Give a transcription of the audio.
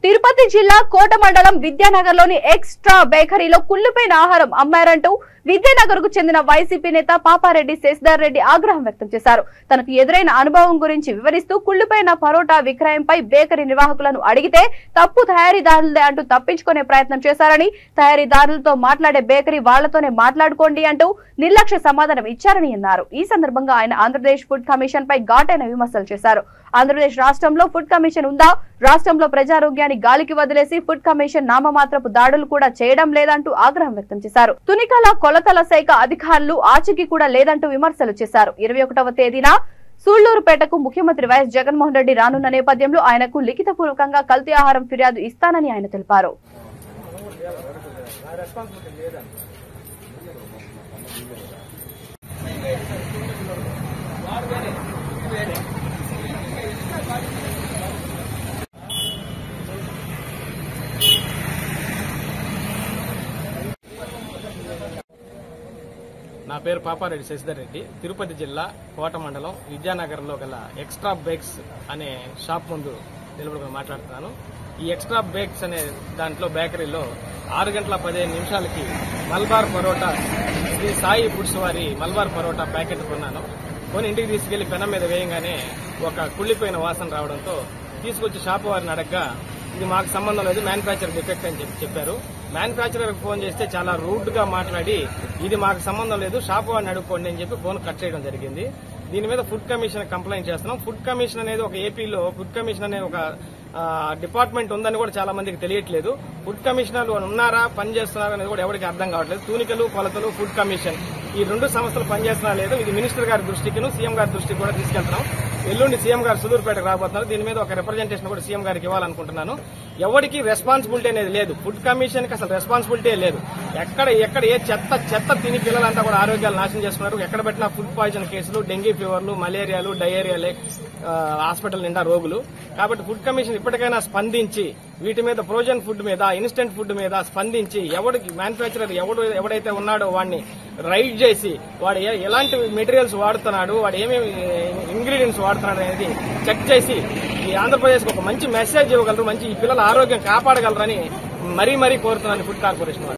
తిరుపతి జిల్లా కోట మండలం విద్యానగర్లోని ఎక్స్ట్రా బేకరీలో కుళ్ళిపోయిన ఆహారం అమ్మారంటూ విద్యానగర్ కు చెందిన వైసీపీ నేత పాపారెడ్డి శశిధర్ రెడ్డి ఆగ్రహం వ్యక్తం చేశారు. తనకు ఎదురైన అనుభవం గురించి వివరిస్తూ కుళ్ళిపోయిన పరోటా విక్రయంపై బేకరీ నిర్వాహకులను అడిగితే తప్పు తయారీదారులదే అంటూ తప్పించుకునే ప్రయత్నం చేశారని, తయారీదారులతో మాట్లాడే బేకరీ వాళ్లతోనే మాట్లాడుకోండి అంటూ నిర్లక్ష్య సమాధానం ఇచ్చారని అన్నారు. ఈ సందర్భంగా ఆయన ఆంధ్రప్రదేశ్ ఫుడ్ కమిషన్ పై ఘాటైన విమర్శలు చేశారు. ఆంధ్రప్రదేశ్ రాష్ట్రంలో ఫుడ్ కమిషన్ ఉందా? రాష్ట్రంలో ప్రజారోగ్యాన్ని గాలికి వదిలేసి ఫుడ్ కమిషన్ నామమాత్రపు దాడులు కూడా చేయడం లేదంటూ ఆగ్రహం వ్యక్తం చేశారు. తునికల కొలతల శాఖ అధికారులు ఆచూకీ కూడా లేదంటూ విమర్శలు చేశారు. 21వ తేదీన సూళ్లూరుపేటకు ముఖ్యమంత్రి వైఎస్ జగన్మోహన్ రెడ్డి రానున్న నేపథ్యంలో ఆయనకు లిఖితపూర్వకంగా కల్తీ ఆహారం ఫిర్యాదు ఇస్తానని ఆయన తెలిపారు. నా పేరు పాపారెడ్డి శశిధర్ రెడ్డి. తిరుపతి జిల్లా కోట మండలం విద్యానగర్లో గల ఎక్స్ట్రా బేక్స్ అనే షాప్ ముందు నిలబడుకుని మాట్లాడుతున్నాను. ఈ ఎక్స్ట్రా బేక్స్ అనే దాంట్లో బేకరీలో 6:15 మల్బార్ పరోటా శ్రీ సాయి ఫుడ్స్ వారి మల్బార్ పరోటా ప్యాకెట్ కొన్నాను. కొని ఇంటికి తీసుకెళ్లి పెనం మీద వేయంగానే ఒక కుళ్లిపోయిన వాసన రావడంతో తీసుకొచ్చి షాపు వారిని అడగ్గా ఇది మాకు సంబంధం లేదు, మ్యానుఫ్యాక్చర్ డిఫెక్ట్ అని చెప్పారు. మ్యానుఫ్యాక్చరర్ ఫోన్ చేస్తే చాలా రూడ్ గా మాట్లాడి ఇది మాకు సంబంధం లేదు, షాపు వారిని అడుక్కోండి అని చెప్పి ఫోన్ కట్ చేయడం జరిగింది. దీని మీద ఫుడ్ కమిషన్ కంప్లైంట్ చేస్తున్నాం. ఫుడ్ కమిషన్ అనేది ఒక ఏపీలో ఫుడ్ కమిషన్ అనే ఒక డిపార్ట్మెంట్ ఉందని కూడా చాలా మందికి తెలియట్లేదు. ఫుడ్ కమిషనర్లు ఉన్నారా, పనిచేస్తున్నారా అనేది కూడా ఎవరికి అర్థం కావట్లేదు. తూనికలు కొలతలు ఫుడ్ కమిషన్ ఈ రెండు సంస్థలు పనిచేస్తున్నా లేదు. ఇది మినిస్టర్ గారి దృష్టికి సీఎం గారి దృష్టికి కూడా తీసుకెళ్తున్నాం. ఎల్లుండి సీఎం గారు సూళ్లూరుపేటకు రాబోతున్నారు. దీని మీద ఒక రిప్రజెంటేషన్ కూడా సీఎం గారికి ఇవ్వాలనుకుంటున్నాను. ఎవరికి రెస్పాన్సిబిలిటీ అనేది లేదు. ఫుడ్ కమిషన్ కి అసలు రెస్పాన్సిబిలిటీ లేదు. ఎక్కడ ఏ చెత్త తిని పిల్లలంతా కూడా ఆరోగ్యాలు నాశనం చేసుకున్నారు. ఎక్కడ పెట్టినా ఫుడ్ పాయిజన్ కేసులు, డెంగీ ఫీవర్లు, మలేరియాలు, డయేరియాలే హాస్పిటల్ నిండా రోగులు. కాబట్టి ఫుడ్ కమిషన్ ఇప్పటికైనా స్పందించి వీటి మీద ఫ్రోజన్ ఫుడ్ మీద, ఇన్స్టెంట్ ఫుడ్ మీద స్పందించి ఎవరికి మ్యానుఫ్యాక్చరర్ ఎవడైతే ఉన్నాడో వాడిని రైడ్ చేసి వాడు ఎలాంటి మెటీరియల్స్ వాడుతున్నాడు, వాడు ఏమేమి ఇంగ్రీడియంట్స్ వాడుతున్నాడు అనేది చెక్ చేసి ఈ ఆంధ్రప్రదేశ్ కు ఒక మంచి మెసేజ్ ఇవ్వగలరు, మంచి ఈ పిల్లల ఆరోగ్యం కాపాడగలరని మరీ కోరుతున్నాను ఫుడ్ కార్పొరేషన్.